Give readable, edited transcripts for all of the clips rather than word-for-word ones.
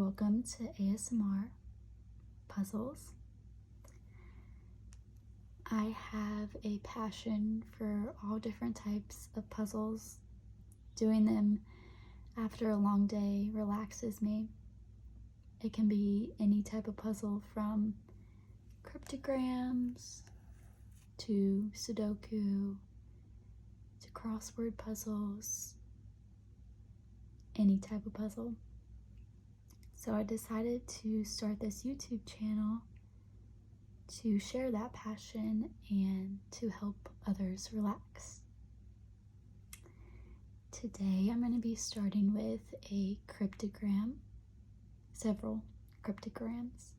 welcome to ASMR Puzzles. I have a passion for all different types of puzzles. Doing them after a long day relaxes me. It can be any type of puzzle from cryptograms to Sudoku to crossword puzzles, any type of puzzle. So I decided to start this YouTube channel to share that passion and to help others relax. Today I'm going to be starting with a cryptogram, several cryptograms.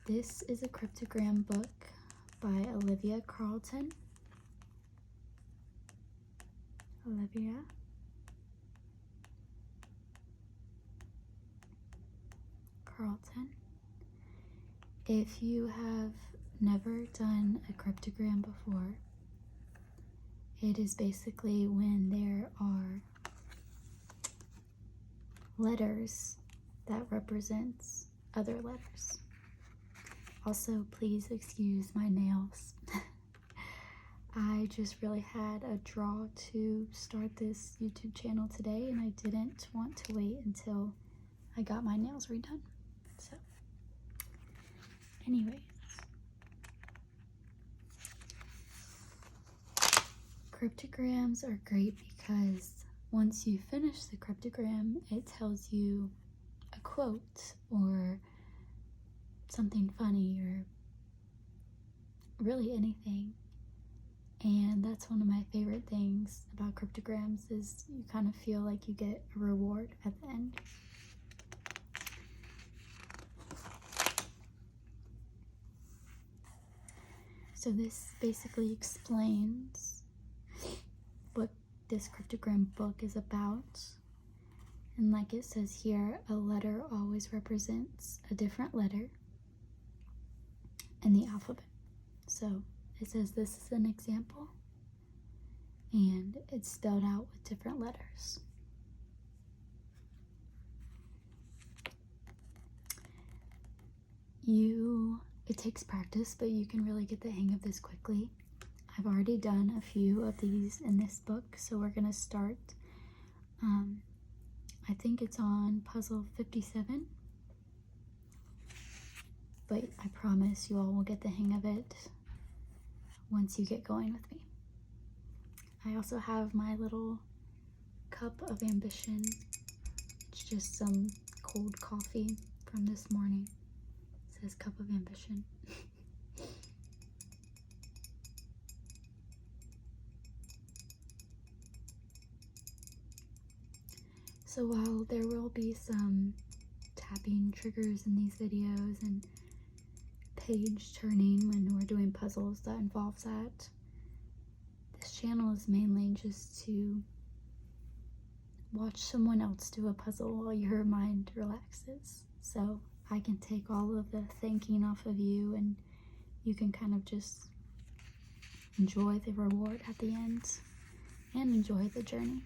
This is a cryptogram book by Olivia Carlton. Olivia Carlton. If you have never done a cryptogram before, it is basically when there are letters that represents other letters. Also, please excuse my nails. I just really had a draw to start this YouTube channel today, and I didn't want to wait until I got my nails redone. So, anyways, cryptograms are great because once you finish the cryptogram, it tells you a quote or something funny or really anything. And that's one of my favorite things about cryptograms is you kind of feel like you get a reward at the end. So this basically explains what this cryptogram book is about. And like it says here, a letter always represents a different letter in the alphabet. So it says this is an example, and it's spelled out with different letters. It takes practice, but you can really get the hang of this quickly. I've already done a few of these in this book, so we're gonna start. I think it's on puzzle 57, but I promise you all will get the hang of it once you get going with me. I also have my little cup of ambition. It's just some cold coffee from this morning. It says cup of ambition. So while there will be some tapping triggers in these videos and page turning when we're doing puzzles that involves that, this channel is mainly just to watch someone else do a puzzle while your mind relaxes. So I can take all of the thinking off of you and you can kind of just enjoy the reward at the end and enjoy the journey.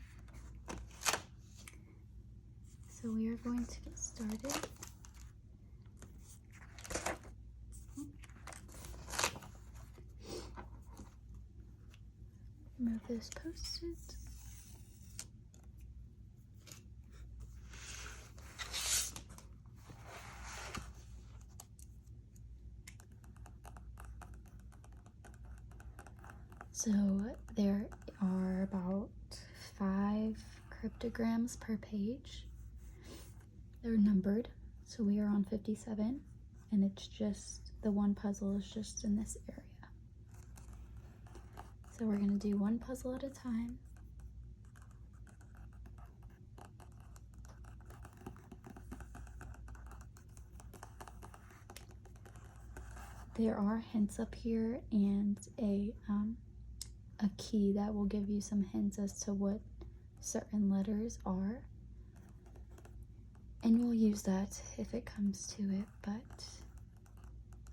So we are going to get started. Move this post-it. So there are about 5 cryptograms per page. They're numbered, so we are on 57, and it's just, the one puzzle is just in this area. So we're going to do one puzzle at a time. There are hints up here and a key that will give you some hints as to what certain letters are. And we'll use that if it comes to it, but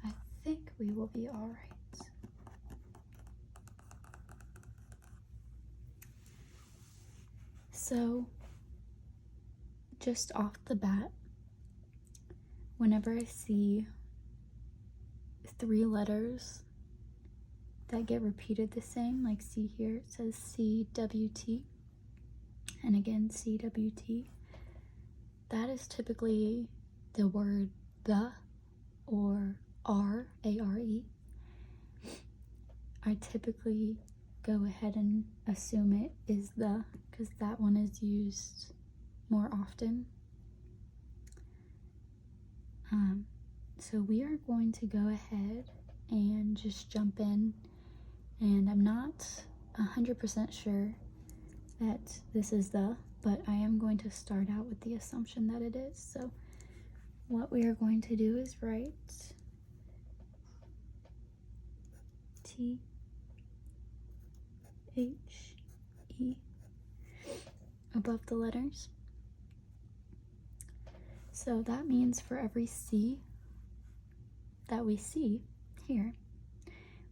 I think we will be all right. So just off the bat, whenever I see 3 letters that get repeated the same, like see here, it says CWT, and again CWT, that is typically the word the or R, A-R-E. I typically go ahead and assume it is the, because that one is used more often. So we are going to go ahead and just jump in, and I'm not 100% sure that this is the, but I am going to start out with the assumption that it is. So what we are going to do is write T H E above the letters. So that means for every C that we see here,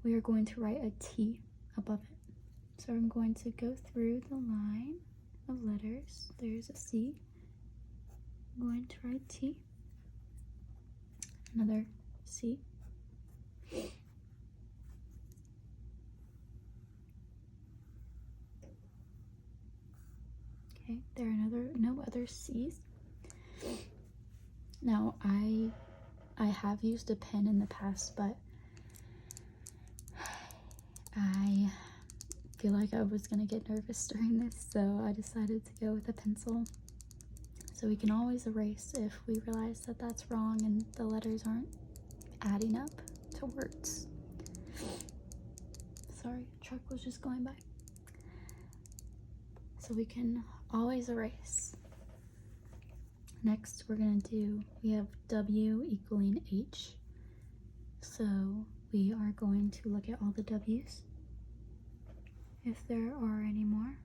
we are going to write a T above it. So I'm going to go through the line of letters. There's a C. I'm going to write T. Another C. Okay, there are no other C's. Now I have used a pen in the past, but I feel like I was gonna get nervous during this, so I decided to go with a pencil. So we can always erase if we realize that that's wrong and the letters aren't adding up to words. Sorry, a truck was just going by. So we can always erase. Next we're gonna do, we have W equaling H. So we are going to look at all the W's, if there are any more.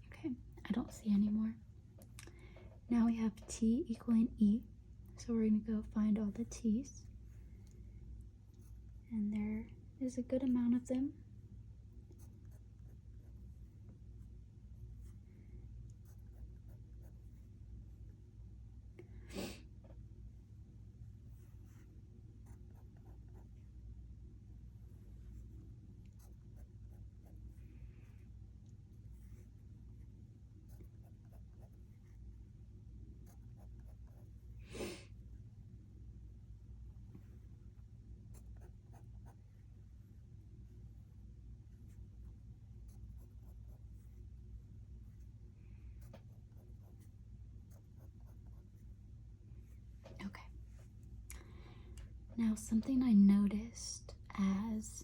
Okay, I don't see any more. Now we have T equaling E, so we're going to go find all the T's, and there is a good amount of them. Okay. Now something I noticed as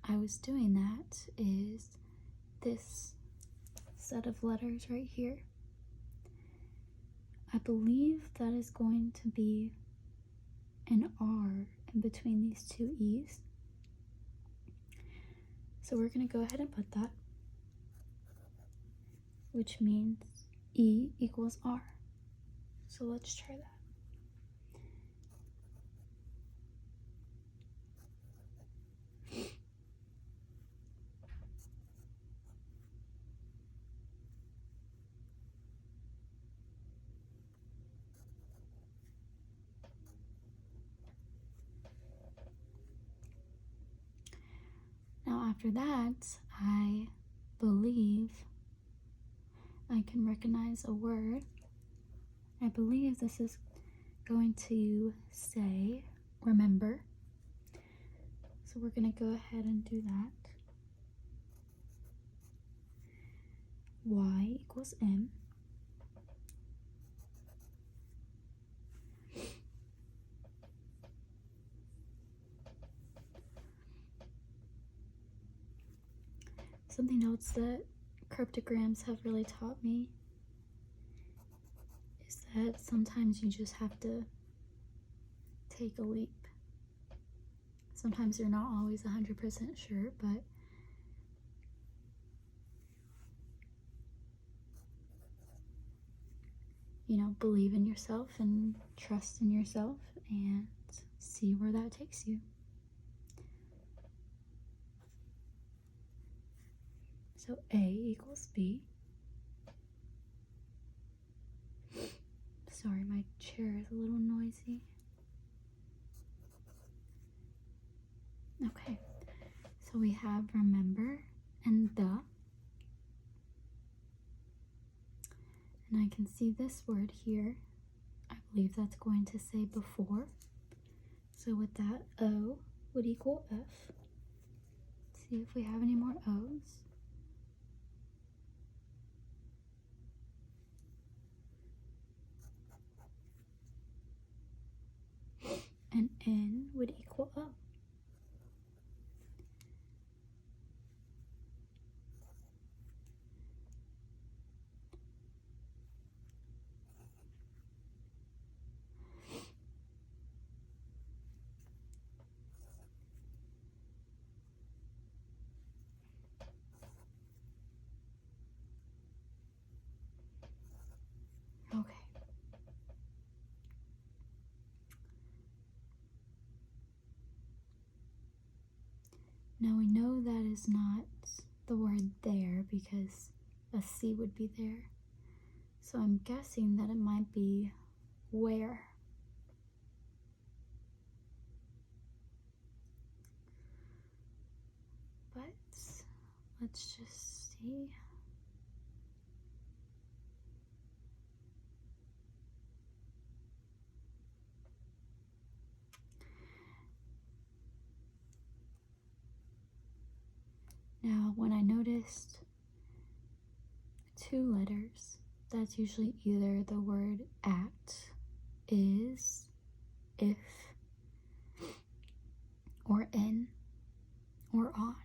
I was doing that is this set of letters right here. I believe that is going to be an R in between these two E's. So we're going to go ahead and put that, which means E equals R. So let's try that. Now after that, I believe I can recognize a word. I believe this is going to say remember. So we're going to go ahead and do that. Y equals M. Something else that cryptograms have really taught me is that sometimes you just have to take a leap. Sometimes you're not always 100% sure, but believe in yourself and trust in yourself and see where that takes you. So A equals B. Sorry, my chair is a little noisy. Okay, so we have remember and the. And I can see this word here. I believe that's going to say before. So with that, O would equal F. See if we have any more O's. And N would equal O. Okay. Now we know that is not the word there because a C would be there. So I'm guessing that it might be where. But let's just see. Now, when I noticed 2 letters, that's usually either the word at, is, if, or in, or on.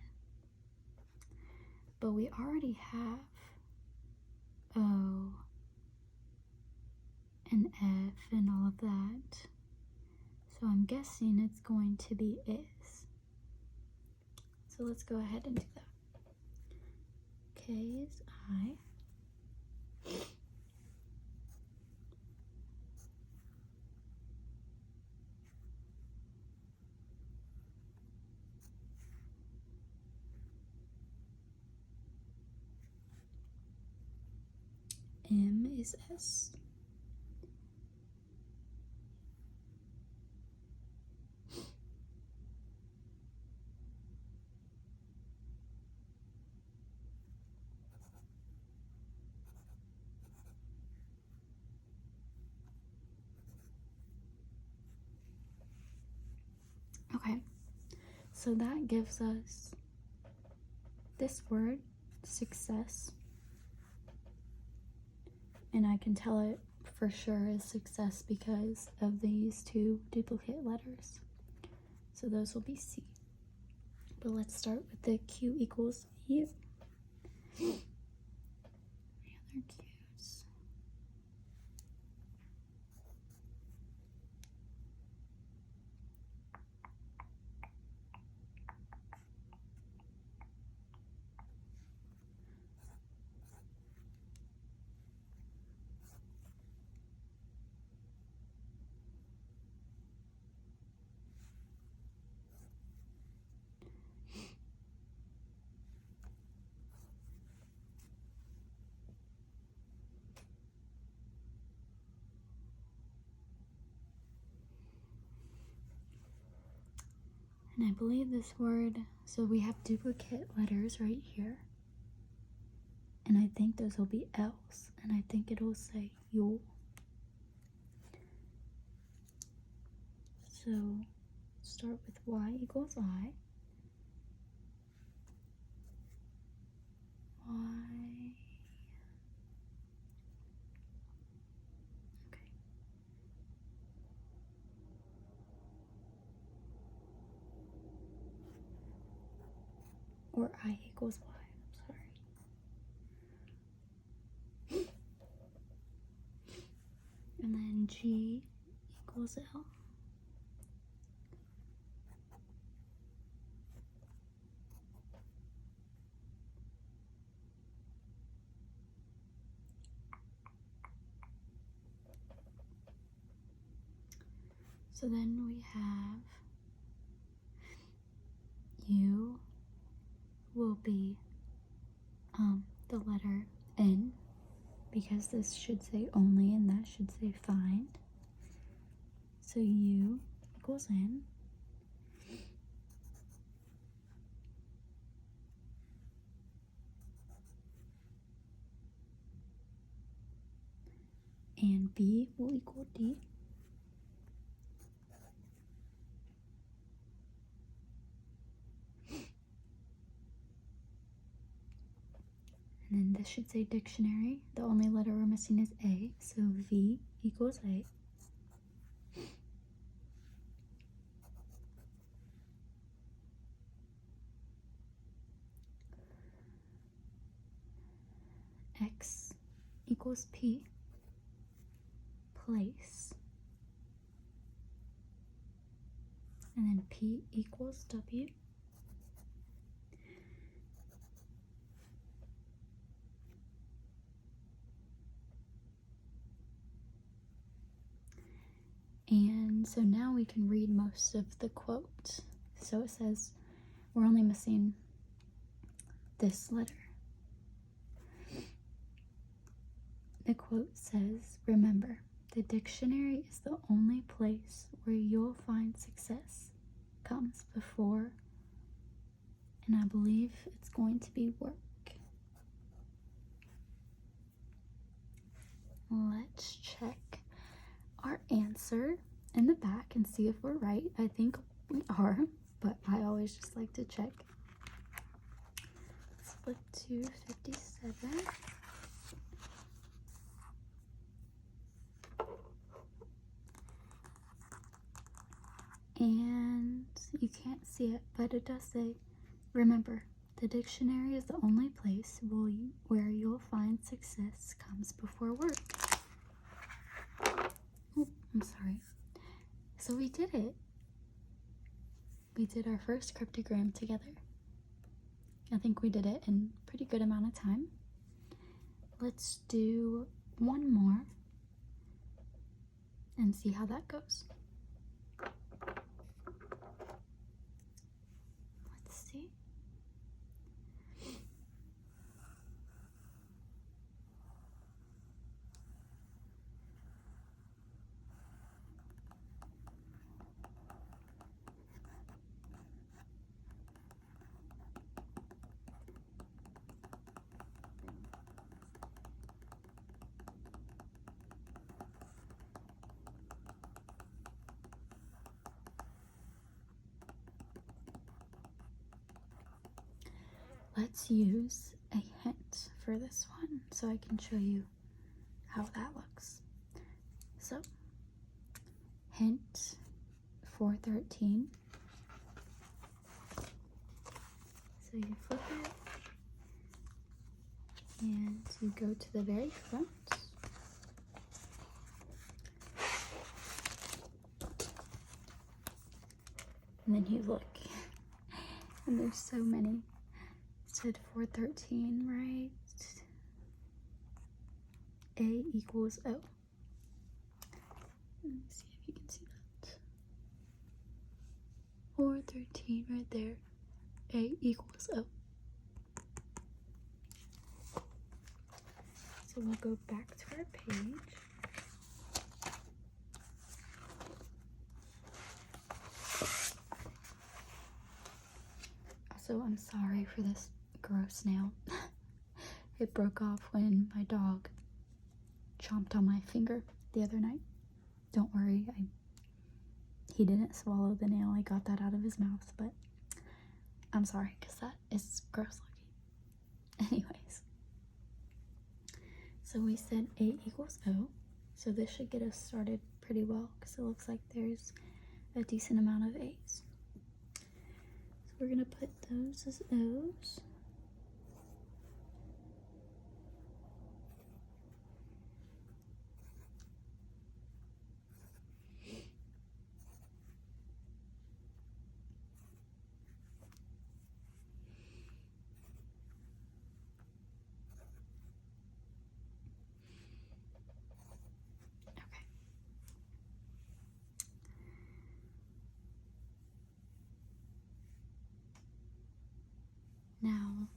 But we already have O and F and all of that. So I'm guessing it's going to be is. So let's go ahead and do that. K is I. M is S. Okay, so that gives us this word, success. And I can tell it for sure is success because of these 2 duplicate letters. So those will be C. But let's start with the Q equals U. The other Q's. And I believe this word, so we have duplicate letters right here. And I think those will be L's. And I think it'll say Yule. So start with Y equals I. Y. Okay. Or I equals Y. I'm sorry. And then G equals L. So then we have U will be the letter N, because this should say only and that should say find. So U equals N. And B will equal D. And then this should say dictionary. The only letter we're missing is A, so V equals A. X equals P, place. And then P equals W. And so now we can read most of the quote. So it says we're only missing this letter. The quote says, remember, the dictionary is the only place where you'll find success comes before, and I believe it's going to be work. Let's check our answer in the back and see if we're right. I think we are, but I always just like to check. Let's flip to 57. And you can't see it, but it does say, remember, the dictionary is the only place where you'll find success comes before work. Oh, I'm sorry. So we did it. We did our first cryptogram together. I think we did it in a pretty good amount of time. Let's do one more and see how that goes. Let's see. Let's use a hint for this one so I can show you how that looks. So, hint 413. So you flip it and you go to the very front. And then you look, and there's so many. It said 413, right? A equals O. Let me see if you can see that. 413 right there. A equals O. So we'll go back to our page. Also, I'm sorry for this gross nail. It broke off when my dog chomped on my finger the other night. Don't worry, he didn't swallow the nail. I got that out of his mouth, but I'm sorry because that is gross looking. Anyways, so we said A equals O, so this should get us started pretty well because it looks like there's a decent amount of A's. So we're gonna put those as O's. Now,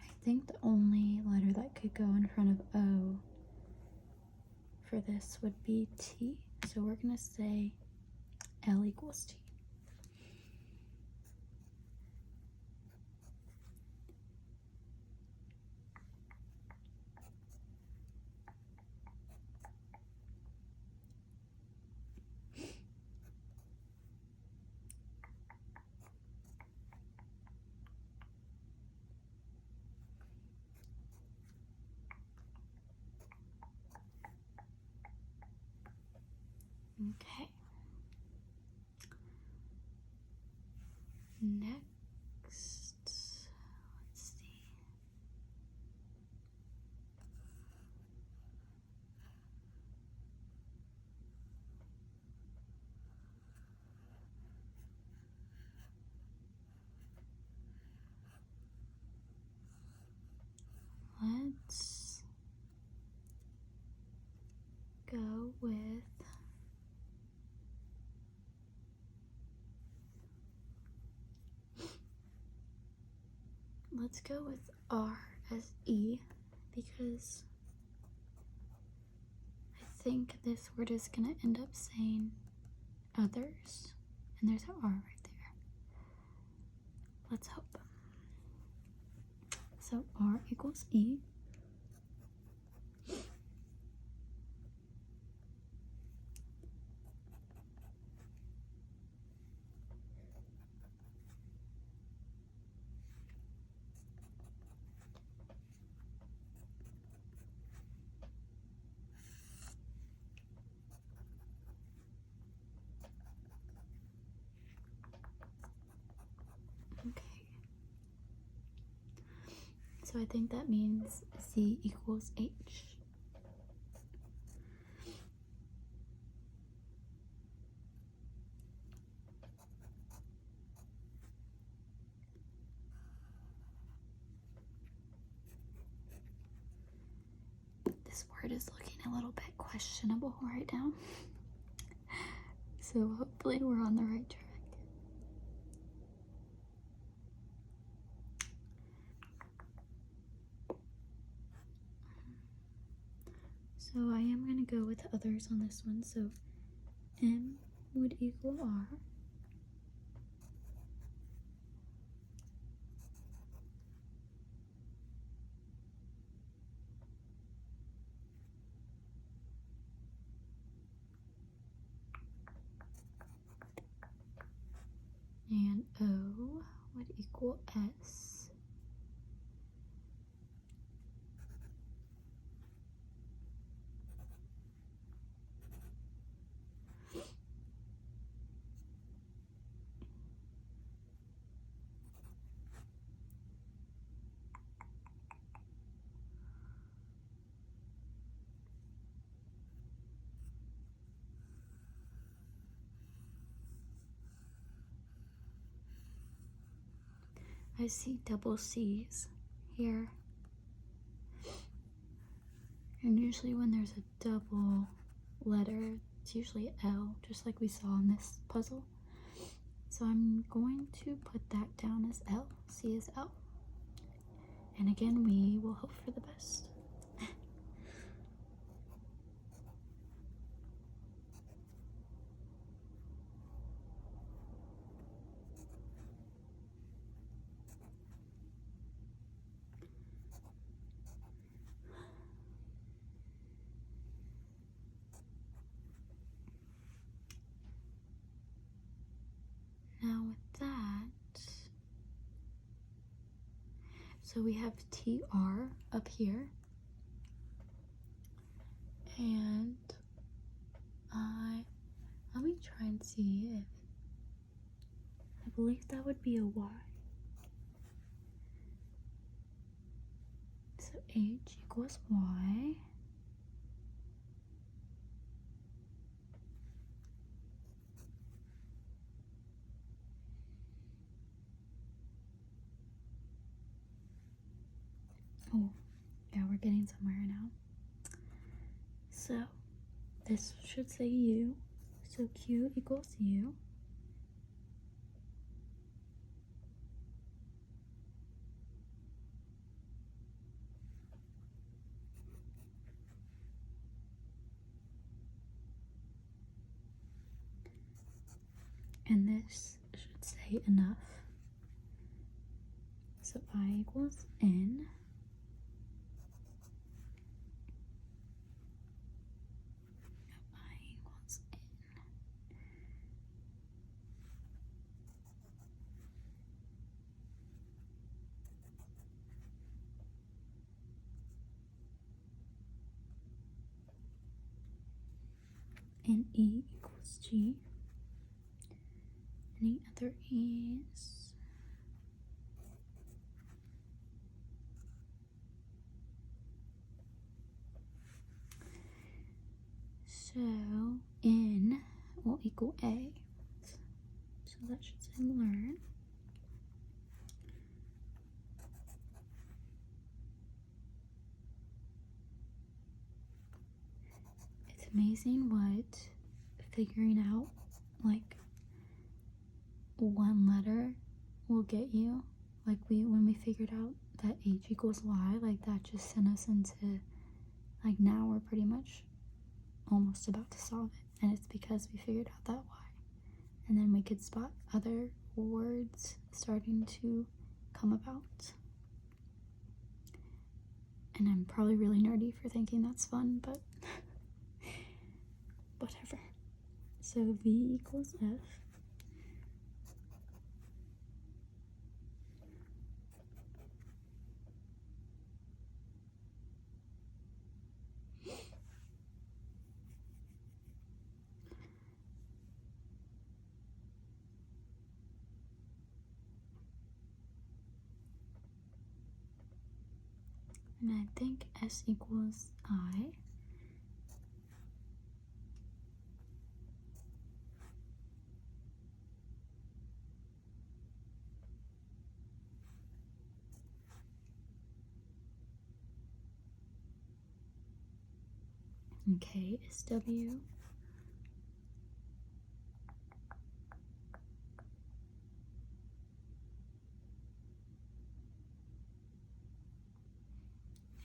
I think the only letter that could go in front of O for this would be T. So we're going to say L equals T. Okay. Next, let's see. Let's go with R as E, because I think this word is going to end up saying others, and there's an R right there. Let's hope. So R equals E. Okay. So I think that means Z equals H. This word is looking a little bit questionable right now. So hopefully we're on the right track. So I am going to go with others on this one. So M would equal R. And O would equal S. I see double C's here. And usually when there's a double letter, it's usually L, just like we saw in this puzzle. So I'm going to put that down as L. C is L. And again, we will hope for the best. Now with that, so we have TR up here, and let me try and see if, I believe that would be a Y. So H equals Y. Oh, yeah, we're getting somewhere now. So this should say U. So Q equals U. and this should say enough. So I equals N. I equals N. And E equals G. Any other E's? So N will equal A. So that should say learn. It's amazing what figuring out like one letter will get you. Like when we figured out that H equals Y, like that just sent us into, like, now we're pretty much almost about to solve it, and it's because we figured out that Y. And then we could spot other words starting to come about. And I'm probably really nerdy for thinking that's fun, but whatever. So V equals F. And I think S equals I. And K is W.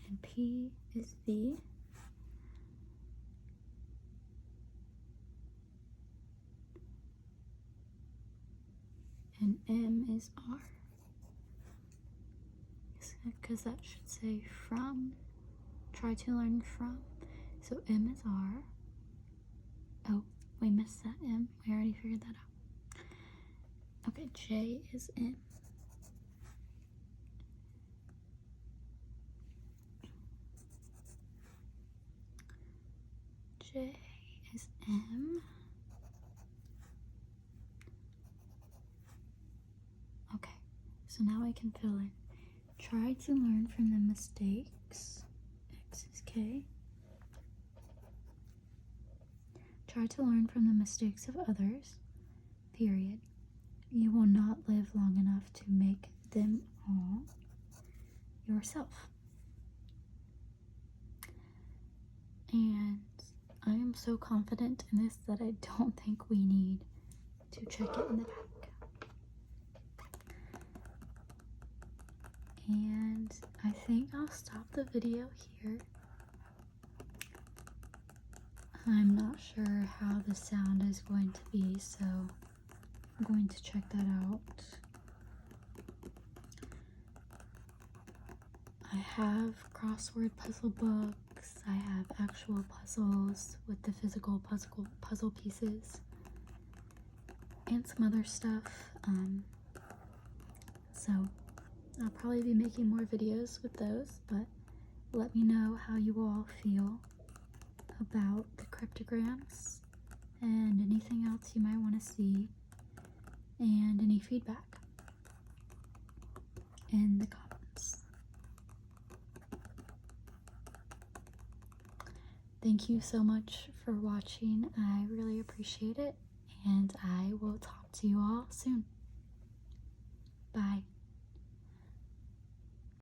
And P is V. And M is R. Because that should say from. Try to learn from. So M is R. Oh, we missed that M. We already figured that out. Okay, J is M. J is M. Okay, so now I can fill in. Try to learn from the mistakes. X is K. Try to learn from the mistakes of others. Period. You will not live long enough to make them all yourself. And I am so confident in this that I don't think we need to check it in the back. And I think I'll stop the video here. I'm not sure how the sound is going to be, so I'm going to check that out. I have crossword puzzle books, I have actual puzzles with the physical puzzle pieces, and some other stuff. So I'll probably be making more videos with those, but let me know how you all feel about the cryptograms and anything else you might want to see, and any feedback in the comments. Thank you so much for watching. I really appreciate it, and I will talk to you all soon. Bye.